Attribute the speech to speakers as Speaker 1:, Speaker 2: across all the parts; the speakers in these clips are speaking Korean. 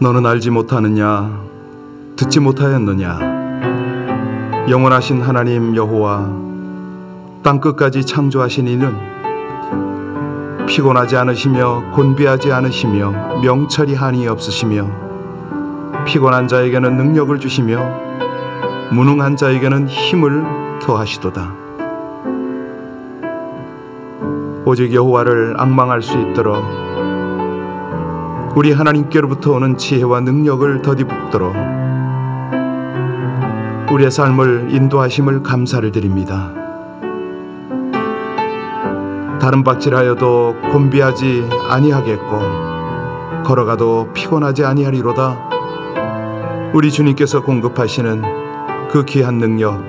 Speaker 1: 너는 알지 못하느냐? 듣지 못하였느냐? 영원하신 하나님 여호와, 땅끝까지 창조하신 이는 피곤하지 않으시며 곤비하지 않으시며 명철이 한이 없으시며 피곤한 자에게는 능력을 주시며 무능한 자에게는 힘을 더하시도다. 오직 여호와를 앙망할 수 있도록 우리 하나님께로부터 오는 지혜와 능력을 덧입도록 우리의 삶을 인도하심을 감사를 드립니다. 다른 박질하여도 곤비하지 아니하겠고 걸어가도 피곤하지 아니하리로다. 우리 주님께서 공급하시는 그 귀한 능력,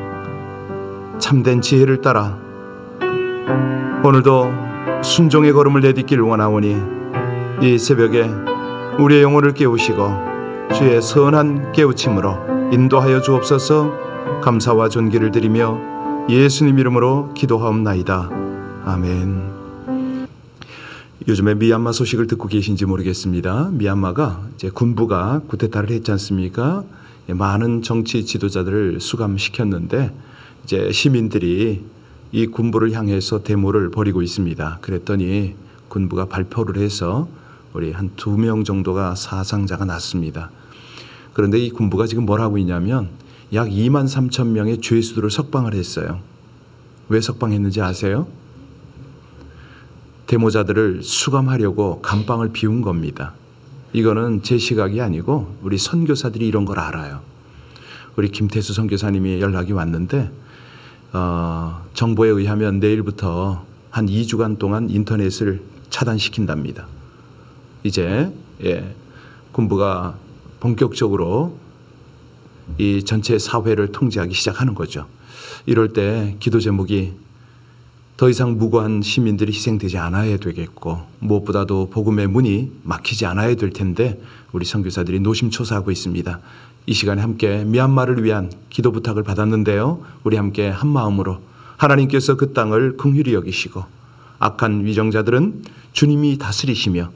Speaker 1: 참된 지혜를 따라 오늘도 순종의 걸음을 내딛기를 원하오니 이 새벽에 우리의 영혼을 깨우시고 주의 선한 깨우침으로 인도하여 주옵소서. 감사와 존귀를 드리며 예수님 이름으로 기도하옵나이다. 아멘. 요즘에 미얀마 소식을 듣고 계신지 모르겠습니다. 미얀마가 이제 군부가 쿠데타를 했지 않습니까? 많은 정치 지도자들을 수감시켰는데 이제 시민들이 이 군부를 향해서 데모를 벌이고 있습니다. 그랬더니 군부가 발표를 해서 우리 한 2명 정도가 사상자가 났습니다. 그런데 이 군부가 지금 뭘 하고 있냐면 약 2만 3천 명의 죄수들을 석방을 했어요. 왜 석방했는지 아세요? 데모자들을 수감하려고 감방을 비운 겁니다. 이거는 제 시각이 아니고 우리 선교사들이 이런 걸 알아요. 우리 김태수 선교사님이 연락이 왔는데 정보에 의하면 내일부터 한 2주간 동안 인터넷을 차단시킨답니다. 이제 군부가 본격적으로 이 전체 사회를 통제하기 시작하는 거죠. 이럴 때 기도 제목이 더 이상 무고한 시민들이 희생되지 않아야 되겠고 무엇보다도 복음의 문이 막히지 않아야 될 텐데 우리 선교사들이 노심초사하고 있습니다. 이 시간에 함께 미얀마를 위한 기도 부탁을 받았는데요. 우리 함께 한 마음으로 하나님께서 그 땅을 긍휼히 여기시고 악한 위정자들은 주님이 다스리시며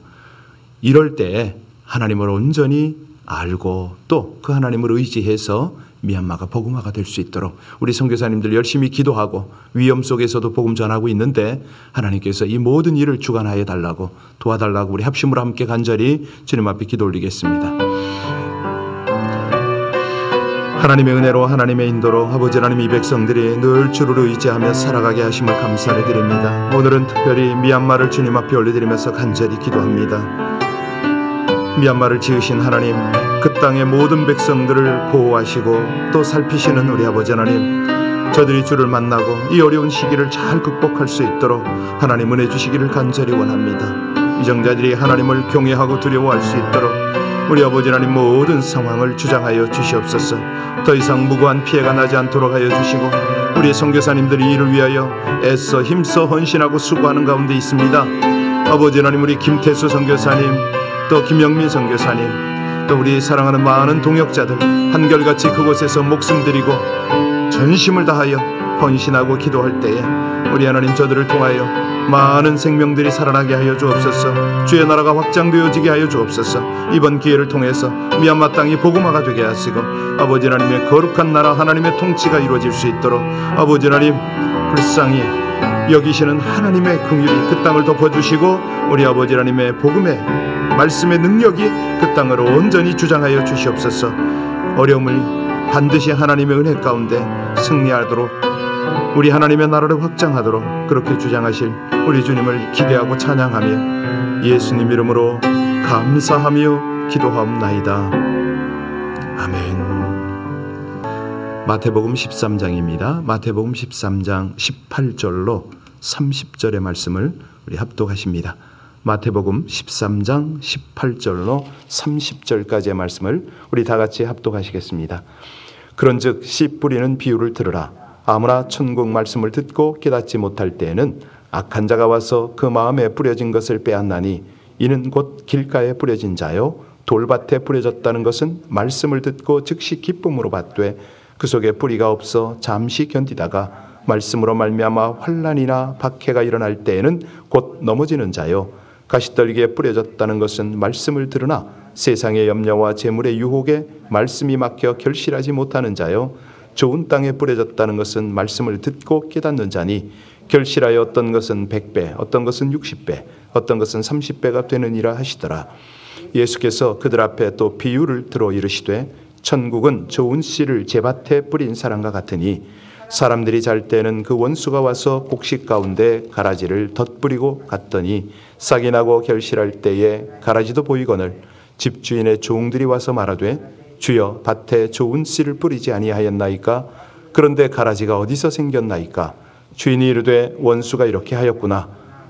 Speaker 1: 이럴 때 하나님을 온전히 알고 또 그 하나님을 의지해서 미얀마가 복음화가 될 수 있도록 우리 선교사님들 열심히 기도하고 위험 속에서도 복음 전하고 있는데 하나님께서 이 모든 일을 주관하여 달라고 도와달라고 우리 합심으로 함께 간절히 주님 앞에 기도 올리겠습니다. 하나님의 은혜로 하나님의 인도로 아버지 하나님 이 백성들이 늘 주를 의지하며 살아가게 하심을 감사를 드립니다. 오늘은 특별히 미얀마를 주님 앞에 올려드리면서 간절히 기도합니다. 미얀마를 지으신 하나님, 그 땅의 모든 백성들을 보호하시고 또 살피시는 우리 아버지 하나님, 저들이 주를 만나고 이 어려운 시기를 잘 극복할 수 있도록 하나님 은혜 주시기를 간절히 원합니다. 위정자들이 하나님을 경외하고 두려워할 수 있도록 우리 아버지 하나님 모든 상황을 주장하여 주시옵소서. 더 이상 무고한 피해가 나지 않도록 하여 주시고 우리 선교사님들이 이를 위하여 애써 힘써 헌신하고 수고하는 가운데 있습니다. 아버지 하나님, 우리 김태수 선교사님, 또 김영민 선교사님, 또 우리 사랑하는 많은 동역자들 한결같이 그곳에서 목숨 드리고 전심을 다하여 헌신하고 기도할 때에 우리 하나님 저들을 통하여 많은 생명들이 살아나게 하여 주옵소서. 주의 나라가 확장되어지게 하여 주옵소서. 이번 기회를 통해서 미얀마 땅이 복음화가 되게 하시고 아버지 하나님의 거룩한 나라 하나님의 통치가 이루어질 수 있도록 아버지 하나님 불쌍히 여기시는 하나님의 긍휼이 그 땅을 덮어주시고 우리 아버지 하나님의 복음의 말씀의 능력이 그 땅을 온전히 주장하여 주시옵소서. 어려움을 반드시 하나님의 은혜 가운데 승리하도록 우리 하나님의 나라를 확장하도록 그렇게 주장하실 우리 주님을 기대하고 찬양하며 예수님 이름으로 감사하며 기도하옵나이다. 아멘. 마태복음 13장입니다. 마태복음 13장 18절로 30절의 말씀을 우리 합독하십니다. 마태복음 13장 18절로 30절까지의 말씀을 우리 다 같이 합독하시겠습니다. 그런즉 씨 뿌리는 비유를 들으라. 아무나 천국 말씀을 듣고 깨닫지 못할 때에는 악한 자가 와서 그 마음에 뿌려진 것을 빼앗나니 이는 곧 길가에 뿌려진 자요 돌밭에 뿌려졌다는 것은 말씀을 듣고 즉시 기쁨으로 받되 그 속에 뿌리가 없어 잠시 견디다가 말씀으로 말미암아 환난이나 박해가 일어날 때에는 곧 넘어지는 자요 가시떨기에 뿌려졌다는 것은 말씀을 들으나 세상의 염려와 재물의 유혹에 말씀이 막혀 결실하지 못하는 자요, 좋은 땅에 뿌려졌다는 것은 말씀을 듣고 깨닫는 자니 결실하여 어떤 것은 100배, 어떤 것은 60배, 어떤 것은 30배가 되느니라 하시더라. 예수께서 그들 앞에 또 비유를 들어 이르시되 천국은 좋은 씨를 제밭에 뿌린 사람과 같으니 사람들이 잘 때는 그 원수가 와서 곡식 가운데 가라지를 덧뿌리고 갔더니 싹이 나고 결실할 때에 가라지도 보이거늘 집주인의 종들이 와서 말하되 주여 밭에 좋은 씨를 뿌리지 아니하였나이까? 그런데 가라지가 어디서 생겼나이까? 주인이 이르되 원수가 이렇게 하였구나.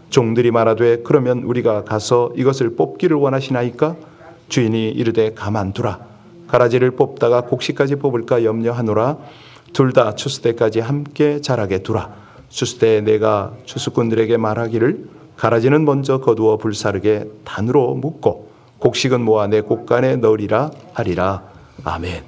Speaker 1: 종들이 말하되 그러면 우리가 가서 이것을 뽑기를 원하시나이까? 주인이 이르되 가만두라. 가라지를 뽑다가 곡식까지 뽑을까 염려하노라. 둘 다 추수 때까지 함께 자라게 두라. 추수 때에 내가 추수꾼들에게 말하기를 가라지는 먼저 거두어 불사르게 단으로 묶고 곡식은 모아 내 곡간에 넣으리라 하리라. 아멘.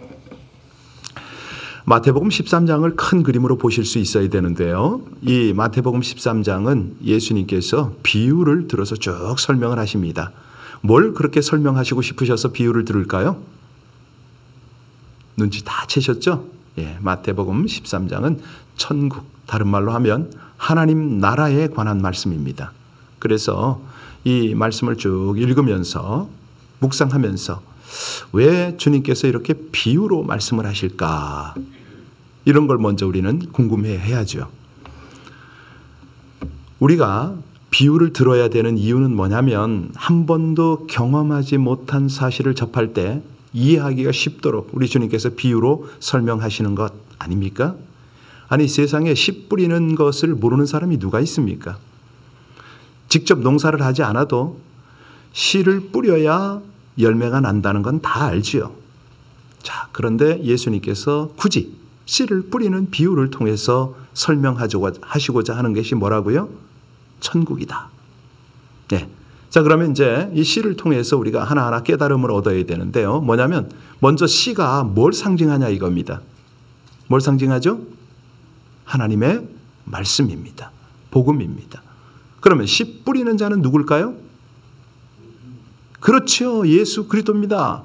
Speaker 1: 마태복음 13장을 큰 그림으로 보실 수 있어야 되는데요. 이 마태복음 13장은 예수님께서 비유를 들어서 쭉 설명을 하십니다. 뭘 그렇게 설명하시고 싶으셔서 비유를 들을까요? 눈치 다 채셨죠? 예, 마태복음 13장은 천국, 다른 말로 하면 하나님 나라에 관한 말씀입니다. 그래서 이 말씀을 쭉 읽으면서 묵상하면서 왜 주님께서 이렇게 비유로 말씀을 하실까? 이런 걸 먼저 우리는 궁금해 해야죠. 우리가 비유를 들어야 되는 이유는 뭐냐면 한 번도 경험하지 못한 사실을 접할 때 이해하기가 쉽도록 우리 주님께서 비유로 설명하시는 것 아닙니까? 아니 세상에 씨 뿌리는 것을 모르는 사람이 누가 있습니까? 직접 농사를 하지 않아도 씨를 뿌려야 열매가 난다는 건 다 알지요. 자, 그런데 예수님께서 굳이 씨를 뿌리는 비유를 통해서 설명하시고자 하는 것이 뭐라고요? 천국이다. 네. 자, 그러면 이제 이 씨를 통해서 우리가 하나하나 깨달음을 얻어야 되는데요. 뭐냐면 먼저 씨가 뭘 상징하냐 이겁니다. 뭘 상징하죠? 하나님의 말씀입니다. 복음입니다. 그러면 씨 뿌리는 자는 누굴까요? 그렇죠. 예수 그리스도입니다.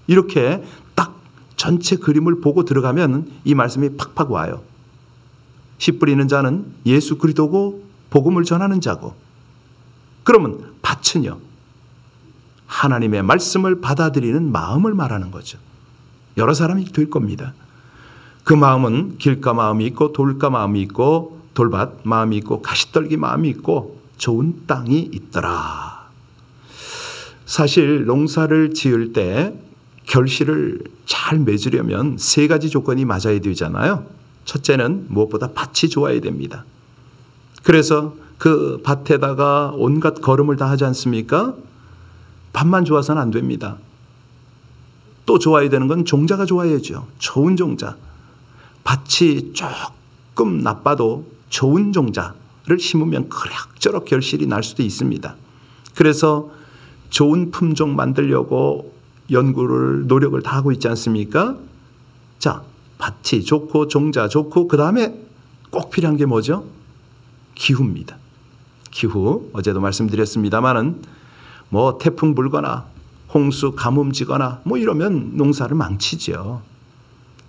Speaker 1: 이렇게 딱 전체 그림을 보고 들어가면 이 말씀이 팍팍 와요. 씨 뿌리는 자는 예수 그리스도고 복음을 전하는 자고, 그러면 밭은요, 하나님의 말씀을 받아들이는 마음을 말하는 거죠. 여러 사람이 될 겁니다. 그 마음은 길가 마음이 있고 돌가 마음이 있고 돌밭 마음이 있고 가시떨기 마음이 있고 좋은 땅이 있더라. 사실 농사를 지을 때 결실을 잘 맺으려면 세 가지 조건이 맞아야 되잖아요. 첫째는 무엇보다 밭이 좋아야 됩니다. 그래서 그 밭에다가 온갖 거름을 다 하지 않습니까? 밭만 좋아서는 안 됩니다. 또 좋아야 되는 건 종자가 좋아야죠. 좋은 종자. 밭이 조금 나빠도 좋은 종자를 심으면 그럭저럭 결실이 날 수도 있습니다. 그래서 좋은 품종 만들려고 연구를 노력을 다 하고 있지 않습니까? 자, 밭이 좋고 종자 좋고 그 다음에 꼭 필요한 게 뭐죠? 기후입니다. 기후, 어제도 말씀드렸습니다마는 뭐 태풍 불거나 홍수 가뭄지거나 뭐 이러면 농사를 망치죠.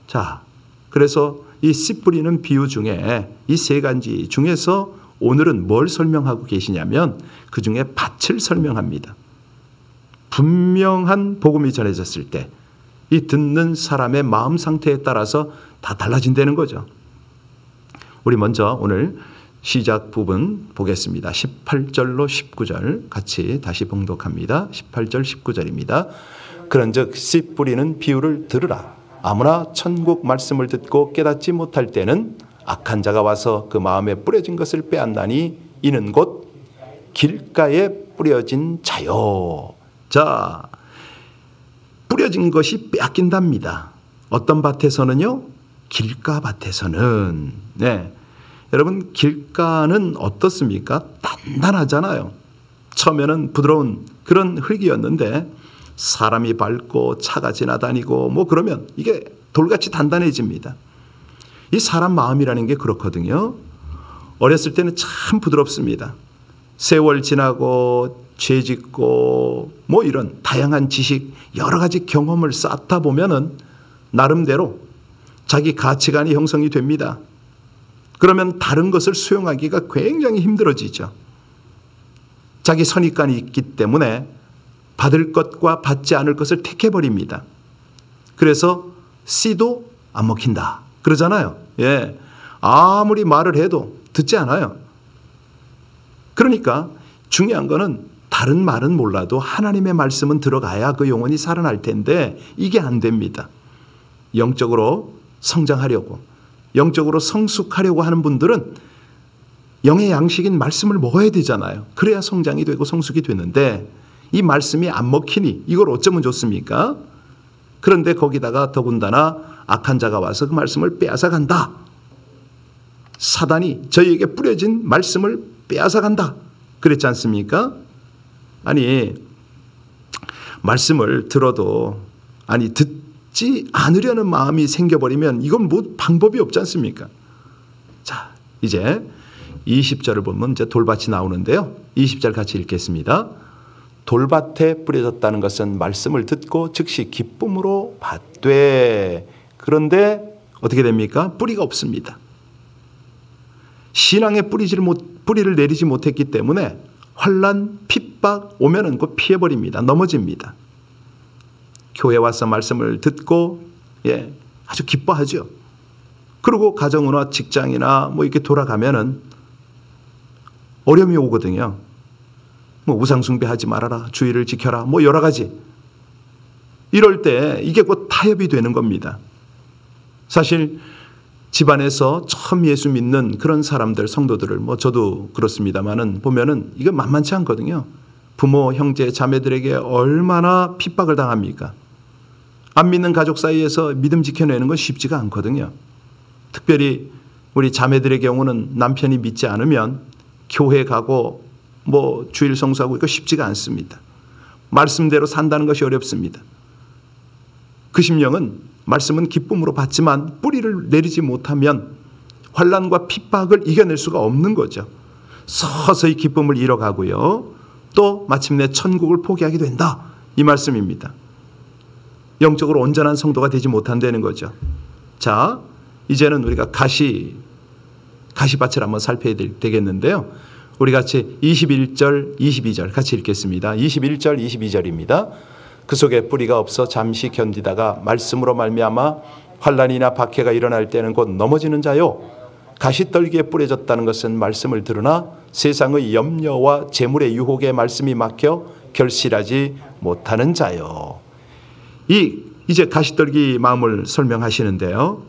Speaker 1: 자, 그래서 이 씨 뿌리는 비유 중에 이 세 가지 중에서 오늘은 뭘 설명하고 계시냐면 그 중에 밭을 설명합니다. 분명한 복음이 전해졌을 때 이 듣는 사람의 마음 상태에 따라서 다 달라진다는 거죠. 우리 먼저 오늘 시작 부분 보겠습니다. 18절로 19절 같이 다시 봉독합니다. 18절 19절입니다. 그런즉 씨 뿌리는 비유를 들으라. 아무나 천국 말씀을 듣고 깨닫지 못할 때는 악한 자가 와서 그 마음에 뿌려진 것을 빼앗나니 이는 곧 길가에 뿌려진 자요. 자, 뿌려진 것이 빼앗긴답니다. 어떤 밭에서는요? 길가 밭에서는. 네. 여러분, 길가는 어떻습니까? 단단하잖아요. 처음에는 부드러운 그런 흙이었는데 사람이 밟고 차가 지나다니고 뭐 그러면 이게 돌같이 단단해집니다. 이 사람 마음이라는 게 그렇거든요. 어렸을 때는 참 부드럽습니다. 세월 지나고 죄짓고 뭐 이런 다양한 지식, 여러 가지 경험을 쌓다 보면은 나름대로 자기 가치관이 형성이 됩니다. 그러면 다른 것을 수용하기가 굉장히 힘들어지죠. 자기 선입관이 있기 때문에 받을 것과 받지 않을 것을 택해버립니다. 그래서 씨도 안 먹힌다 그러잖아요. 예, 아무리 말을 해도 듣지 않아요. 그러니까 중요한 거는 다른 말은 몰라도 하나님의 말씀은 들어가야 그 영혼이 살아날 텐데 이게 안 됩니다. 영적으로 성장하려고, 영적으로 성숙하려고 하는 분들은 영의 양식인 말씀을 먹어야 되잖아요. 그래야 성장이 되고 성숙이 되는데 이 말씀이 안 먹히니 이걸 어쩌면 좋습니까? 그런데 거기다가 더군다나 악한 자가 와서 그 말씀을 빼앗아간다. 사단이 저희에게 뿌려진 말씀을 빼앗아간다. 그랬지 않습니까? 아니, 말씀을 들어도 듣지 않으려는 마음이 생겨버리면 이건 뭐 방법이 없지 않습니까? 자, 이제 20절을 보면 이제 돌밭이 나오는데요. 20절 같이 읽겠습니다. 돌밭에 뿌려졌다는 것은 말씀을 듣고 즉시 기쁨으로 받되, 그런데 어떻게 됩니까? 뿌리가 없습니다. 신앙에 뿌리를 내리지 못했기 때문에 환난, 핍박 오면은 그 피해버립니다. 넘어집니다. 교회 와서 말씀을 듣고 아주 기뻐하죠. 그리고 가정이나 직장이나 뭐 이렇게 돌아가면은 어려움이 오거든요. 뭐 우상숭배하지 말아라, 주의를 지켜라, 뭐 여러 가지. 이럴 때 이게 곧 타협이 되는 겁니다. 사실 집안에서 처음 예수 믿는 그런 사람들, 성도들을 뭐 저도 그렇습니다만은 보면은 이거 만만치 않거든요. 부모, 형제, 자매들에게 얼마나 핍박을 당합니까? 안 믿는 가족 사이에서 믿음 지켜내는 건 쉽지가 않거든요. 특별히 우리 자매들의 경우는 남편이 믿지 않으면 교회 가고 뭐 주일 성수하고 이거 쉽지가 않습니다. 말씀대로 산다는 것이 어렵습니다. 그 심령은 말씀은 기쁨으로 받지만 뿌리를 내리지 못하면 환난과 핍박을 이겨낼 수가 없는 거죠. 서서히 기쁨을 잃어가고요. 또 마침내 천국을 포기하게 된다. 이 말씀입니다. 영적으로 온전한 성도가 되지 못한다는 거죠. 자, 이제는 우리가 가시밭을 한번 살펴야 되겠는데요. 우리 같이 21절, 22절 같이 읽겠습니다. 21절, 22절입니다. 그 속에 뿌리가 없어 잠시 견디다가 말씀으로 말미암아 환난이나 박해가 일어날 때는 곧 넘어지는 자요. 가시떨기에 뿌려졌다는 것은 말씀을 들으나 세상의 염려와 재물의 유혹에 말씀이 막혀 결실하지 못하는 자요. 이제 가시떨기 마음을 설명하시는데요.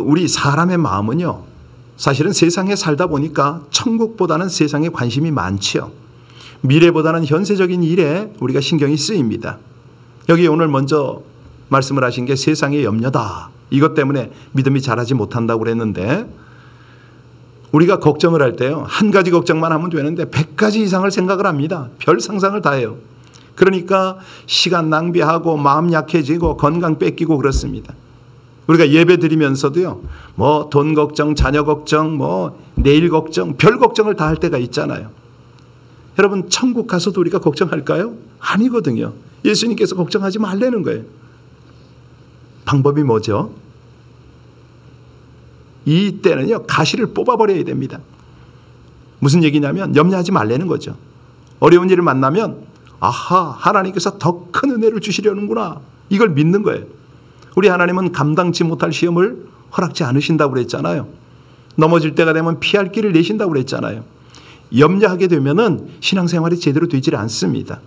Speaker 1: 우리 사람의 마음은요, 사실은 세상에 살다 보니까 천국보다는 세상에 관심이 많지요. 미래보다는 현세적인 일에 우리가 신경이 쓰입니다. 여기 오늘 먼저 말씀을 하신 게 세상의 염려다. 이것 때문에 믿음이 자라지 못한다고 그랬는데, 우리가 걱정을 할 때요, 한 가지 걱정만 하면 되는데 100가지 이상을 생각을 합니다. 별 상상을 다 해요. 그러니까 시간 낭비하고 마음 약해지고 건강 뺏기고 그렇습니다. 우리가 예배 드리면서도요, 뭐 돈 걱정, 자녀 걱정, 뭐 내일 걱정, 별 걱정을 다 할 때가 있잖아요. 여러분, 천국 가서도 우리가 걱정할까요? 아니거든요. 예수님께서 걱정하지 말라는 거예요. 방법이 뭐죠? 이때는요, 가시를 뽑아버려야 됩니다. 무슨 얘기냐면 염려하지 말라는 거죠. 어려운 일을 만나면 아하, 하나님께서 더 큰 은혜를 주시려는구나. 이걸 믿는 거예요. 우리 하나님은 감당치 못할 시험을 허락지 않으신다고 그랬잖아요. 넘어질 때가 되면 피할 길을 내신다고 그랬잖아요. 염려하게 되면은 신앙생활이 제대로 되질 않습니다.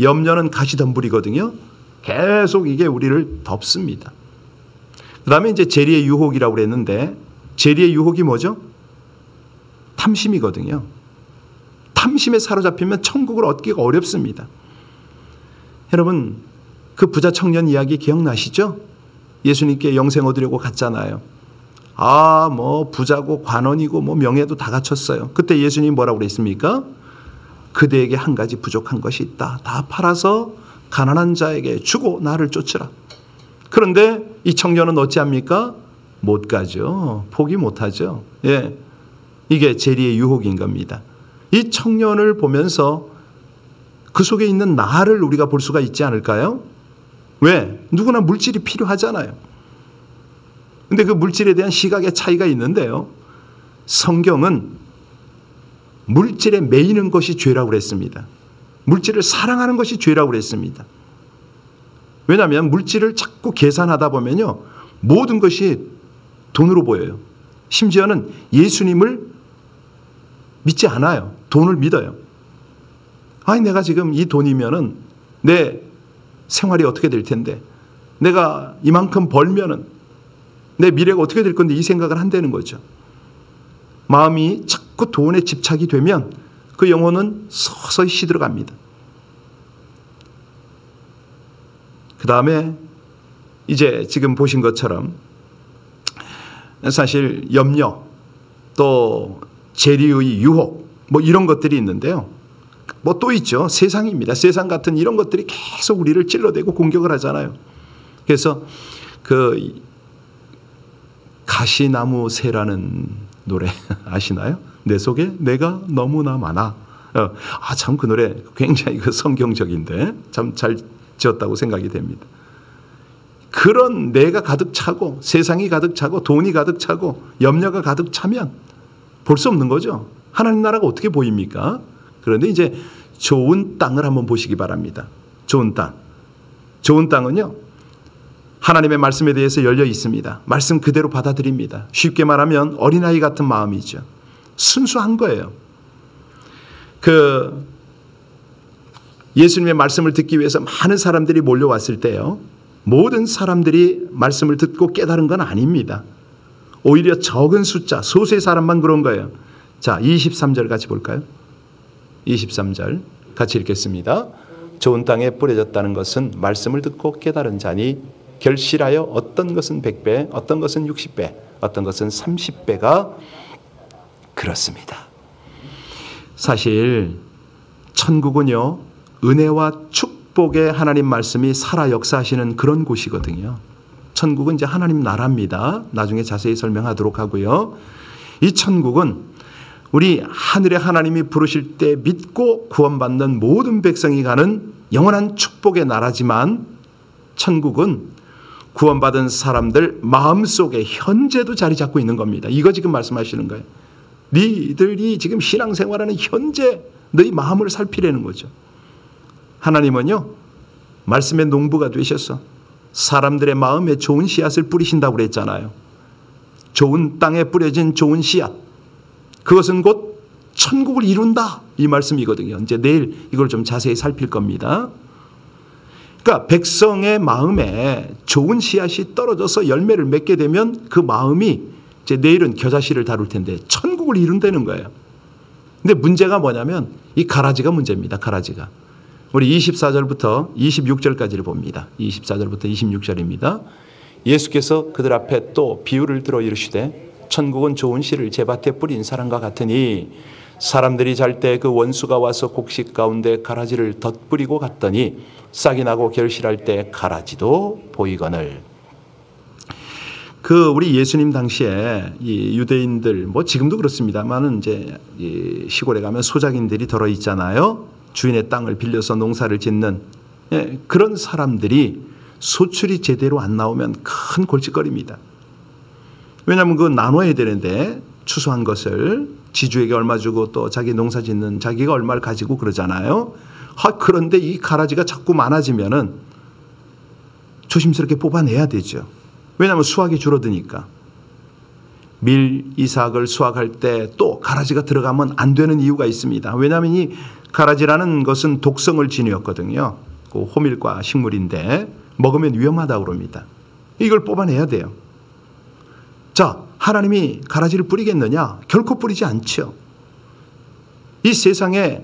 Speaker 1: 염려는 가시덤불이거든요. 계속 이게 우리를 덮습니다. 그 다음에 이제 재리의 유혹이라고 그랬는데, 재리의 유혹이 뭐죠? 탐심이거든요. 탐심에 사로잡히면 천국을 얻기가 어렵습니다. 여러분, 그 부자 청년 이야기 기억나시죠? 예수님께 영생 얻으려고 갔잖아요. 뭐 부자고 관원이고 뭐 명예도 다 갖췄어요. 그때 예수님이 뭐라고 그랬습니까? 그대에게 한 가지 부족한 것이 있다. 다 팔아서 가난한 자에게 주고 나를 쫓으라. 그런데 이 청년은 어찌합니까? 못 가죠. 포기 못하죠. 이게 재리의 유혹인 겁니다. 이 청년을 보면서 그 속에 있는 나를 우리가 볼 수가 있지 않을까요? 왜? 누구나 물질이 필요하잖아요. 근데 그 물질에 대한 시각의 차이가 있는데요. 성경은 물질에 매이는 것이 죄라고 그랬습니다. 물질을 사랑하는 것이 죄라고 그랬습니다. 왜냐하면 물질을 자꾸 계산하다 보면요, 모든 것이 돈으로 보여요. 심지어는 예수님을 믿지 않아요. 돈을 믿어요. 아니, 내가 지금 이 돈이면은 내 생활이 어떻게 될 텐데, 내가 이만큼 벌면은 내 미래가 어떻게 될 건데, 이 생각을 한다는 거죠. 마음이 자꾸 돈에 집착이 되면 그 영혼은 서서히 시들어갑니다. 그 다음에 이제 지금 보신 것처럼 사실 염려, 또 재리의 유혹, 뭐 이런 것들이 있는데요. 뭐 또 있죠. 세상입니다. 세상 같은 이런 것들이 계속 우리를 찔러대고 공격을 하잖아요. 그래서 그 가시나무 새라는 노래 아시나요? 내 속에 내가 너무나 많아. 참 그 노래 굉장히 그 성경적인데 참 잘 지었다고 생각이 됩니다. 그런 내가 가득 차고 세상이 가득 차고 돈이 가득 차고 염려가 가득 차면 볼 수 없는 거죠. 하나님 나라가 어떻게 보입니까? 그런데 이제 좋은 땅을 한번 보시기 바랍니다. 좋은 땅. 좋은 땅은요, 하나님의 말씀에 대해서 열려 있습니다. 말씀 그대로 받아들입니다. 쉽게 말하면 어린아이 같은 마음이죠. 순수한 거예요. 그 예수님의 말씀을 듣기 위해서 많은 사람들이 몰려왔을 때요, 모든 사람들이 말씀을 듣고 깨달은 건 아닙니다. 오히려 적은 숫자, 소수의 사람만 그런 거예요. 자, 23절 같이 볼까요? 23절 같이 읽겠습니다. 좋은 땅에 뿌려졌다는 것은 말씀을 듣고 깨달은 자니 결실하여 어떤 것은 100배, 어떤 것은 60배, 어떤 것은 30배가 그렇습니다. 사실 천국은요, 은혜와 축복의 하나님 말씀이 살아 역사하시는 그런 곳이거든요. 천국은 이제 하나님 나라입니다. 나중에 자세히 설명하도록 하고요. 이 천국은 우리 하늘의 하나님이 부르실 때 믿고 구원받는 모든 백성이 가는 영원한 축복의 나라지만, 천국은 구원받은 사람들 마음속에 현재도 자리 잡고 있는 겁니다. 이거 지금 말씀하시는 거예요. 너희들이 지금 신앙생활하는 현재 너희 마음을 살피라는 거죠. 하나님은요, 말씀의 농부가 되셔서 사람들의 마음에 좋은 씨앗을 뿌리신다고 그랬잖아요. 좋은 땅에 뿌려진 좋은 씨앗, 그것은 곧 천국을 이룬다, 이 말씀이거든요. 이제 내일 이걸 좀 자세히 살필 겁니다. 그러니까 백성의 마음에 좋은 씨앗이 떨어져서 열매를 맺게 되면 그 마음이, 이제 내일은 겨자씨를 다룰 텐데, 천국을 이룬다는 거예요. 근데 문제가 뭐냐면 이 가라지가 문제입니다. 가라지가. 우리 24절부터 26절까지를 봅니다. 24절부터 26절입니다. 예수께서 그들 앞에 또 비유를 들어 이르시되 천국은 좋은 씨를 제 밭에 뿌린 사람과 같으니 사람들이 잘 때 그 원수가 와서 곡식 가운데 가라지를 덧뿌리고 갔더니 싹이 나고 결실할 때 가라지도 보이거늘. 그 우리 예수님 당시에 이 유대인들, 뭐 지금도 그렇습니다만은 이제 이 시골에 가면 소작인들이 덜어 있잖아요. 주인의 땅을 빌려서 농사를 짓는, 그런 사람들이 소출이 제대로 안 나오면 큰 골칫거리입니다. 왜냐하면 그거 나눠야 되는데 추수한 것을 지주에게 얼마 주고 또 자기 농사 짓는 자기가 얼마를 가지고 그러잖아요. 그런데 이 가라지가 자꾸 많아지면은 조심스럽게 뽑아내야 되죠. 왜냐하면 수확이 줄어드니까. 밀 이삭을 수확할 때 또 가라지가 들어가면 안 되는 이유가 있습니다. 왜냐하면 이 가라지라는 것은 독성을 지녔거든요. 그 호밀과 식물인데 먹으면 위험하다고 그럽니다. 이걸 뽑아내야 돼요. 자, 하나님이 가라지를 뿌리겠느냐? 결코 뿌리지 않죠. 이 세상에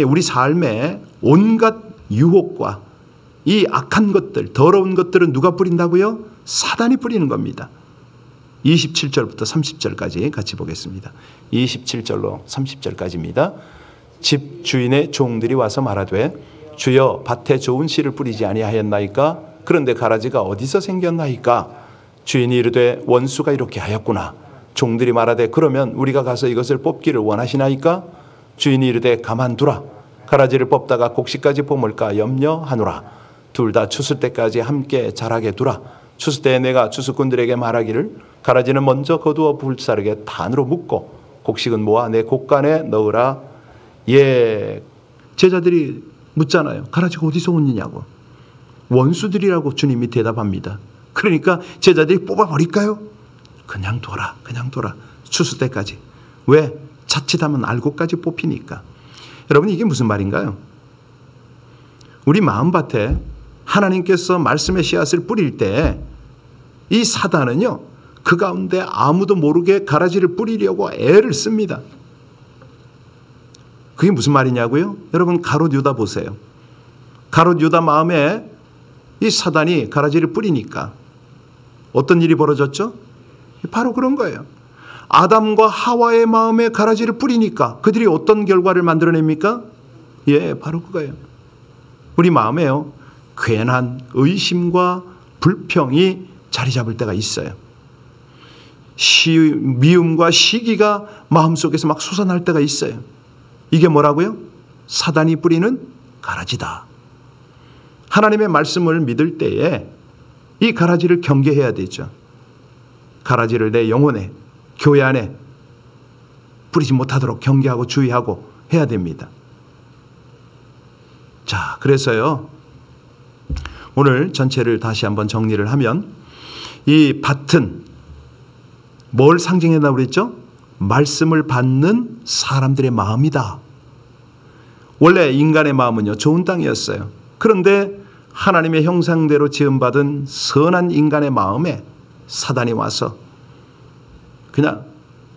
Speaker 1: 우리 삶에 온갖 유혹과 이 악한 것들, 더러운 것들은 누가 뿌린다고요? 사단이 뿌리는 겁니다. 27절부터 30절까지 같이 보겠습니다. 27절로 30절까지입니다. 집 주인의 종들이 와서 말하되 주여 밭에 좋은 씨를 뿌리지 아니하였나이까? 그런데 가라지가 어디서 생겼나이까? 주인이 이르되 원수가 이렇게 하였구나. 종들이 말하되 그러면 우리가 가서 이것을 뽑기를 원하시나이까? 주인이 이르되 가만두라. 가라지를 뽑다가 곡식까지 뽑을까 염려하노라. 둘 다 추수 때까지 함께 자라게 두라. 추수 때에 내가 추수꾼들에게 말하기를 가라지는 먼저 거두어 불사르게 단으로 묶고 곡식은 모아 내 곡간에 넣으라. 예, 제자들이 묻잖아요. 가라지가 어디서 오느냐고. 원수들이라고 주님이 대답합니다. 그러니까 제자들이 뽑아버릴까요? 그냥 둬라. 그냥 둬라. 추수 때까지. 왜? 자칫하면 알고까지 뽑히니까. 여러분, 이게 무슨 말인가요? 우리 마음밭에 하나님께서 말씀의 씨앗을 뿌릴 때 이 사단은요, 그 가운데 아무도 모르게 가라지를 뿌리려고 애를 씁니다. 그게 무슨 말이냐고요? 여러분, 가롯 유다 보세요. 가롯 유다 마음에 이 사단이 가라지를 뿌리니까 어떤 일이 벌어졌죠? 바로 그런 거예요. 아담과 하와의 마음에 가라지를 뿌리니까 그들이 어떤 결과를 만들어냅니까? 예, 바로 그거예요. 우리 마음에요, 괜한 의심과 불평이 자리 잡을 때가 있어요. 미움과 시기가 마음속에서 막 솟아날 때가 있어요. 이게 뭐라고요? 사단이 뿌리는 가라지다. 하나님의 말씀을 믿을 때에 이 가라지를 경계해야 되죠. 가라지를 내 영혼에, 교회 안에 뿌리지 못하도록 경계하고 주의하고 해야 됩니다. 자, 그래서요, 오늘 전체를 다시 한번 정리를 하면 이 밭은 뭘 상징한다고 그랬죠? 말씀을 받는 사람들의 마음이다. 원래 인간의 마음은요, 좋은 땅이었어요. 그런데 하나님의 형상대로 지음받은 선한 인간의 마음에 사단이 와서 그냥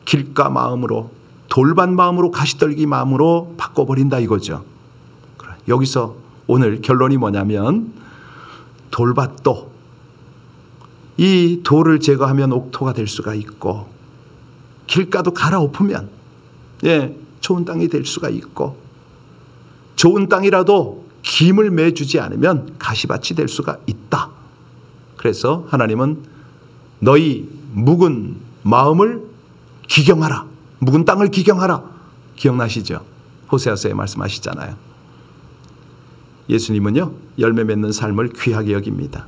Speaker 1: 길가 마음으로, 돌밭 마음으로, 가시떨기 마음으로 바꿔버린다 이거죠. 여기서 오늘 결론이 뭐냐면, 돌밭도 이 돌을 제거하면 옥토가 될 수가 있고, 길가도 갈아엎으면 좋은 땅이 될 수가 있고, 좋은 땅이라도 김을 매주지 않으면 가시밭이 될 수가 있다. 그래서 하나님은 너희 묵은 마음을 기경하라. 묵은 땅을 기경하라. 기억나시죠? 호세아서에 말씀하시잖아요. 예수님은요, 열매 맺는 삶을 귀하게 여깁니다.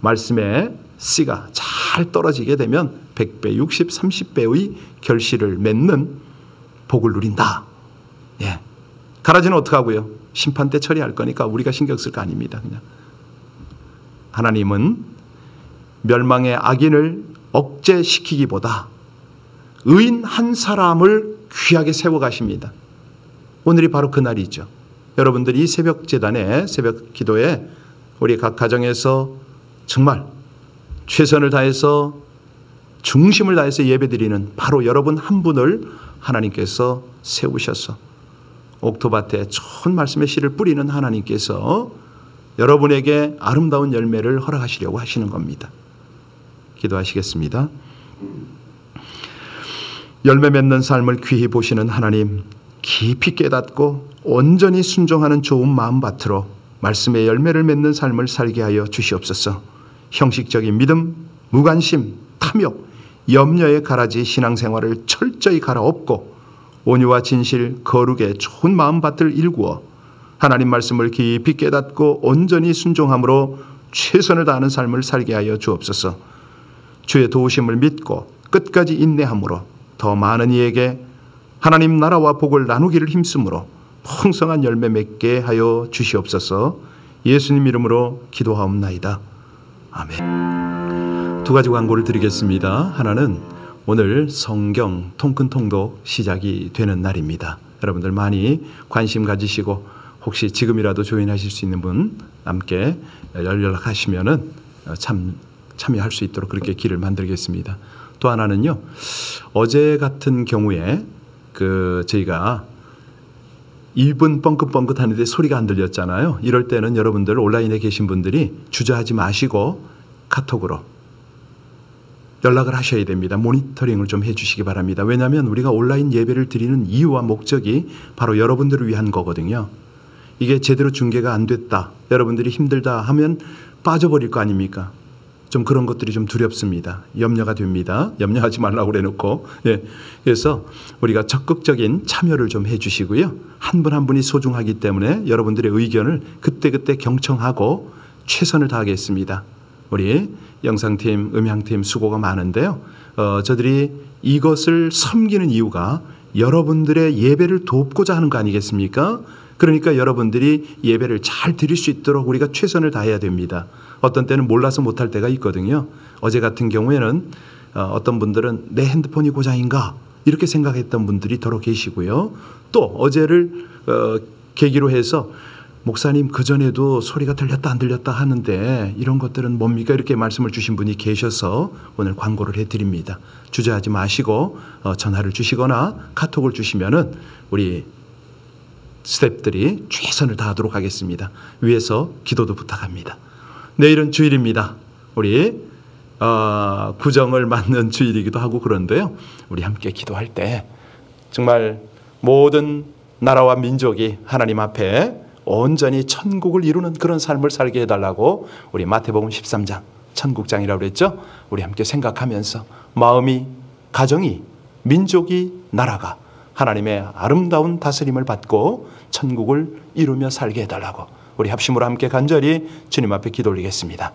Speaker 1: 말씀에 씨가 잘 떨어지게 되면 100배, 60, 30배의 결실을 맺는 복을 누린다. 예. 가라지는 어떻게 하고요? 심판 때 처리할 거니까 우리가 신경 쓸 거 아닙니다. 그냥. 하나님은 멸망의 악인을 억제시키기보다 의인 한 사람을 귀하게 세워가십니다. 오늘이 바로 그날이죠. 여러분들이 새벽 제단에, 새벽 기도에 우리 각 가정에서 정말 최선을 다해서 중심을 다해서 예배드리는 바로 여러분 한 분을 하나님께서 세우셔서 옥토밭에 좋은 말씀의 씨를 뿌리는 하나님께서 여러분에게 아름다운 열매를 허락하시려고 하시는 겁니다. 기도하시겠습니다. 열매 맺는 삶을 귀히 보시는 하나님, 깊이 깨닫고 온전히 순종하는 좋은 마음밭으로 말씀의 열매를 맺는 삶을 살게 하여 주시옵소서. 형식적인 믿음, 무관심, 탐욕, 염려의 가라지 신앙생활을 철저히 갈아엎고 온유와 진실, 거룩의 좋은 마음밭을 일구어 하나님 말씀을 깊이 깨닫고 온전히 순종함으로 최선을 다하는 삶을 살게 하여 주옵소서. 주의 도우심을 믿고 끝까지 인내함으로 더 많은 이에게 하나님 나라와 복을 나누기를 힘쓰므로 풍성한 열매 맺게 하여 주시옵소서. 예수님 이름으로 기도하옵나이다. 아멘. 두 가지 광고를 드리겠습니다. 하나는 오늘 성경 통큰 통독 시작이 되는 날입니다. 여러분들 많이 관심 가지시고 혹시 지금이라도 조인하실 수 있는 분 함께 연락하시면은 참여할 수 있도록 그렇게 길을 만들겠습니다. 또 하나는요, 어제 같은 경우에 저희가 1분 뻥긋뻥긋 하는데 소리가 안 들렸잖아요. 이럴 때는 여러분들 온라인에 계신 분들이 주저하지 마시고 카톡으로 연락을 하셔야 됩니다. 모니터링을 좀 해주시기 바랍니다. 왜냐하면 우리가 온라인 예배를 드리는 이유와 목적이 바로 여러분들을 위한 거거든요. 이게 제대로 중계가 안 됐다, 여러분들이 힘들다 하면 빠져버릴 거 아닙니까? 좀 그런 것들이 좀 두렵습니다. 염려가 됩니다. 염려하지 말라고 그래놓고. 예. 그래서 우리가 적극적인 참여를 좀 해주시고요. 한 분 한 분이 소중하기 때문에 여러분들의 의견을 그때그때 경청하고 최선을 다하겠습니다. 우리 영상팀, 음향팀 수고가 많은데요. 저들이 이것을 섬기는 이유가 여러분들의 예배를 돕고자 하는 거 아니겠습니까? 그러니까 여러분들이 예배를 잘 드릴 수 있도록 우리가 최선을 다해야 됩니다. 어떤 때는 몰라서 못할 때가 있거든요. 어제 같은 경우에는 어떤 분들은 내 핸드폰이 고장인가 이렇게 생각했던 분들이 더러 계시고요. 또 어제를 계기로 해서 목사님 그전에도 소리가 들렸다 안 들렸다 하는데 이런 것들은 뭡니까? 이렇게 말씀을 주신 분이 계셔서 오늘 광고를 해드립니다. 주저하지 마시고 전화를 주시거나 카톡을 주시면은 우리 스태프들이 최선을 다하도록 하겠습니다. 위에서 기도도 부탁합니다. 내일은 주일입니다. 우리 구정을 맞는 주일이기도 하고 그런데요. 우리 함께 기도할 때 정말 모든 나라와 민족이 하나님 앞에 온전히 천국을 이루는 그런 삶을 살게 해달라고 우리 마태복음 13장 천국장이라고 그랬죠. 우리 함께 생각하면서 마음이, 가정이, 민족이, 나라가 하나님의 아름다운 다스림을 받고 천국을 이루며 살게 해달라고 우리 합심으로 함께 간절히 주님 앞에 기도 올리겠습니다.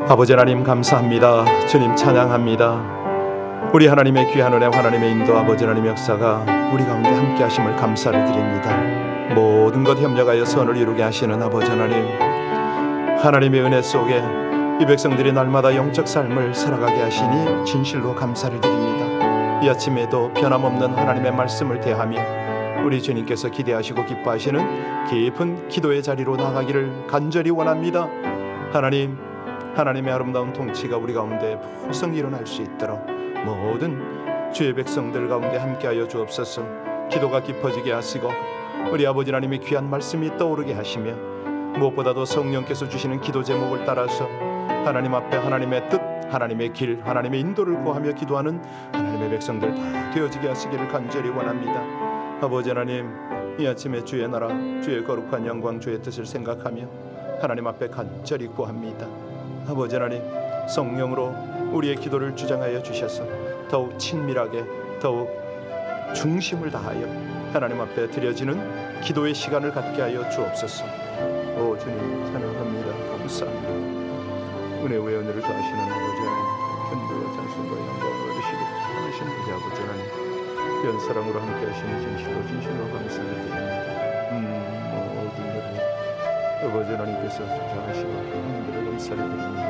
Speaker 1: 아버지 하나님 감사합니다. 주님 찬양합니다. 우리 하나님의 귀한 은혜, 하나님의 인도, 아버지 하나님의 역사가 우리 가운데 함께 하심을 감사를 드립니다. 모든 것 협력하여 선을 이루게 하시는 아버지 하나님, 하나님의 은혜 속에 이 백성들이 날마다 영적 삶을 살아가게 하시니 진실로 감사를 드립니다. 이 아침에도 변함없는 하나님의 말씀을 대하며 우리 주님께서 기대하시고 기뻐하시는 깊은 기도의 자리로 나가기를 간절히 원합니다. 하나님, 하나님의 아름다운 통치가 우리 가운데 풍성히 일어날 수 있도록 모든 주의 백성들 가운데 함께하여 주옵소서. 기도가 깊어지게 하시고 우리 아버지 하나님의 귀한 말씀이 떠오르게 하시며 무엇보다도 성령께서 주시는 기도 제목을 따라서 하나님 앞에 하나님의 뜻, 하나님의 길, 하나님의 인도를 구하며 기도하는 하나님의 백성들 다 되어지게 하시기를 간절히 원합니다. 아버지 하나님, 이 아침에 주의 나라, 주의 거룩한 영광, 주의 뜻을 생각하며 하나님 앞에 간절히 구합니다. 아버지 하나님, 성령으로 우리의 기도를 주장하여 주셔서 더욱 친밀하게, 더욱 중심을 다하여 하나님 앞에 드려지는 기도의 시간을 갖게 하여 주옵소서. 오 주님 찬양합니다. 감사합니다. 은혜 위에 은혜를 더하시는 아버지 하나님, 견고와 찬송과 영광을 얻으시고 하나님 우리 아버지 하나님, 귀한 사랑으로 함께 하시는 진실로 감사를 드립니다. 모든 일을 아버지 하나님께서 주장하시고 하나님들을 감사를 드립니다.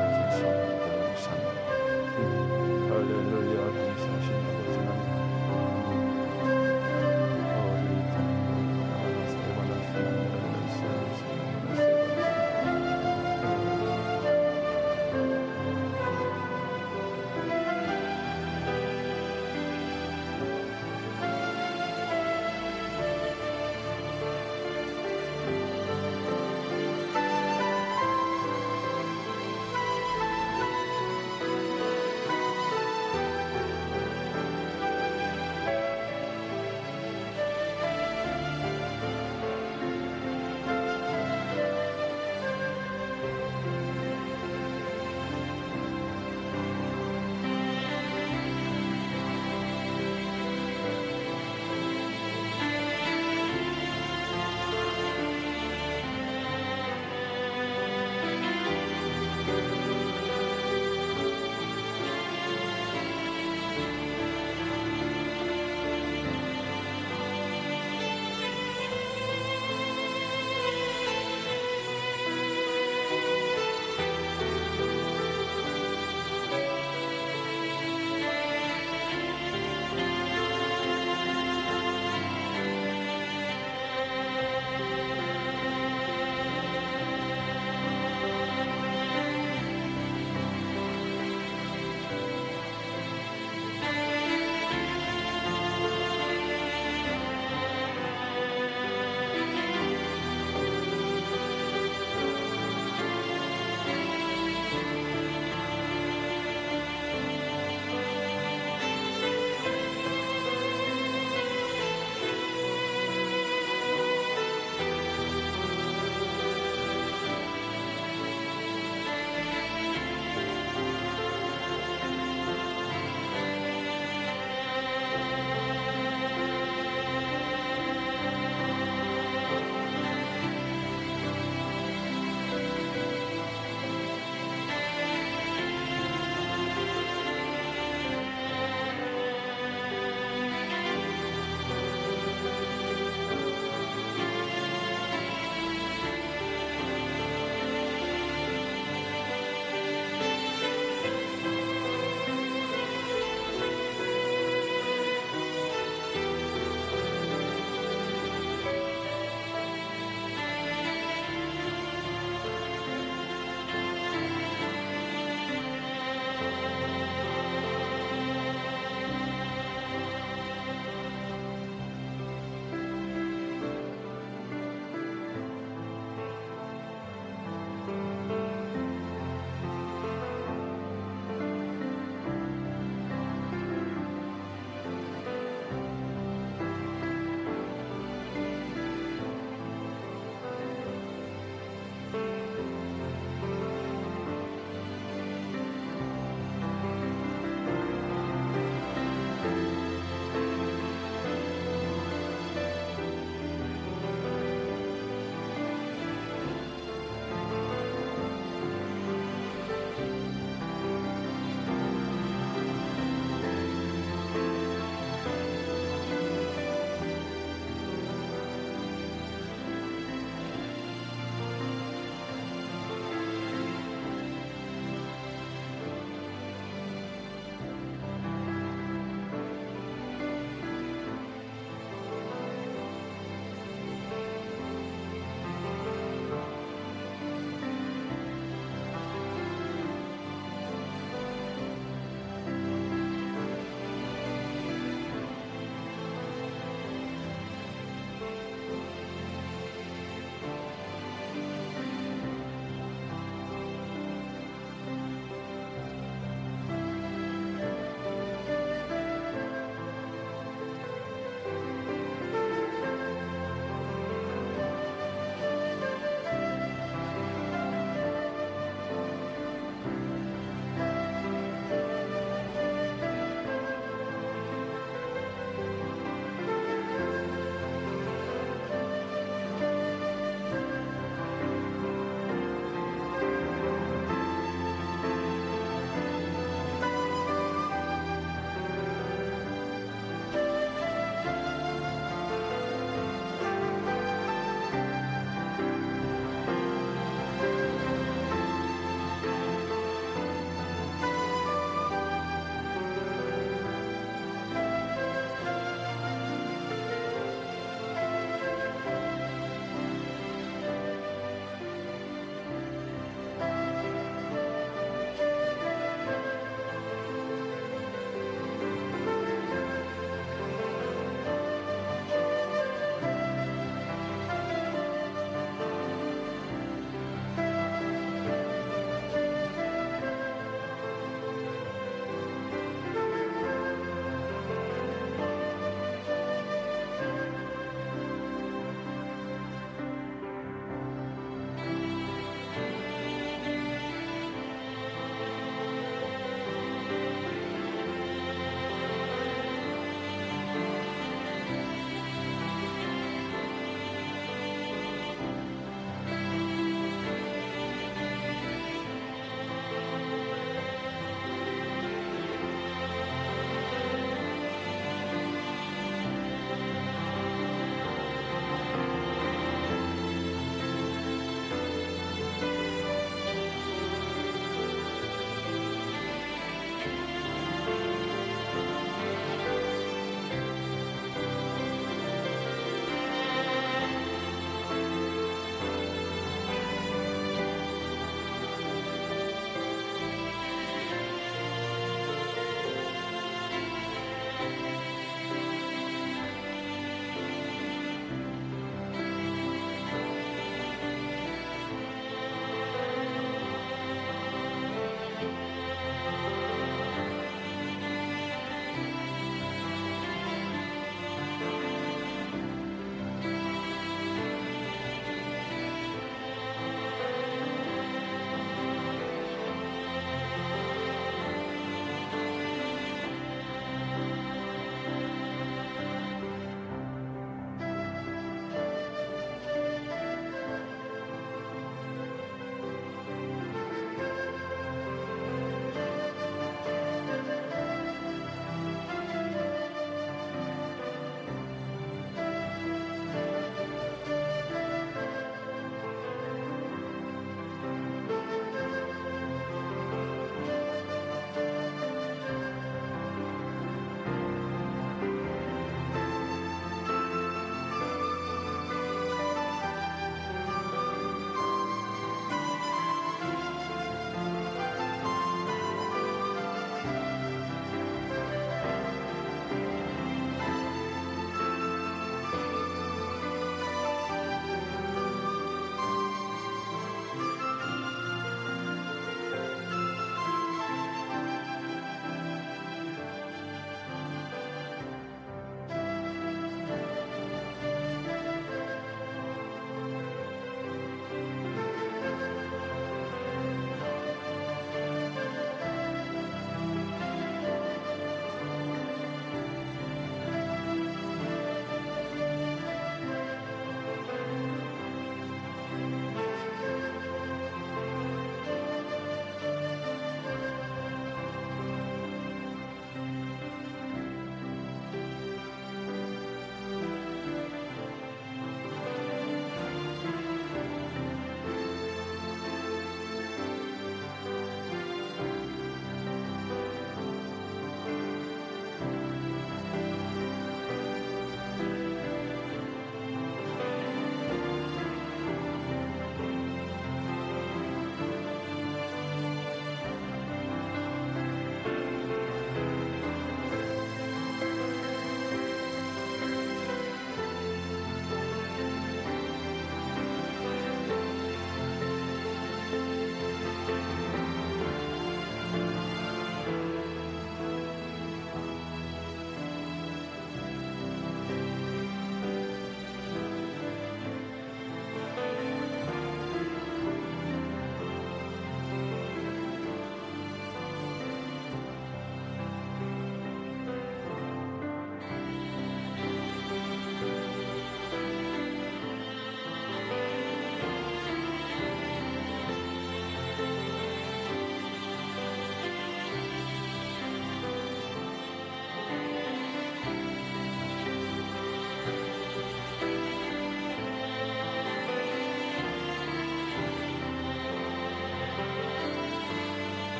Speaker 1: 감사합니다.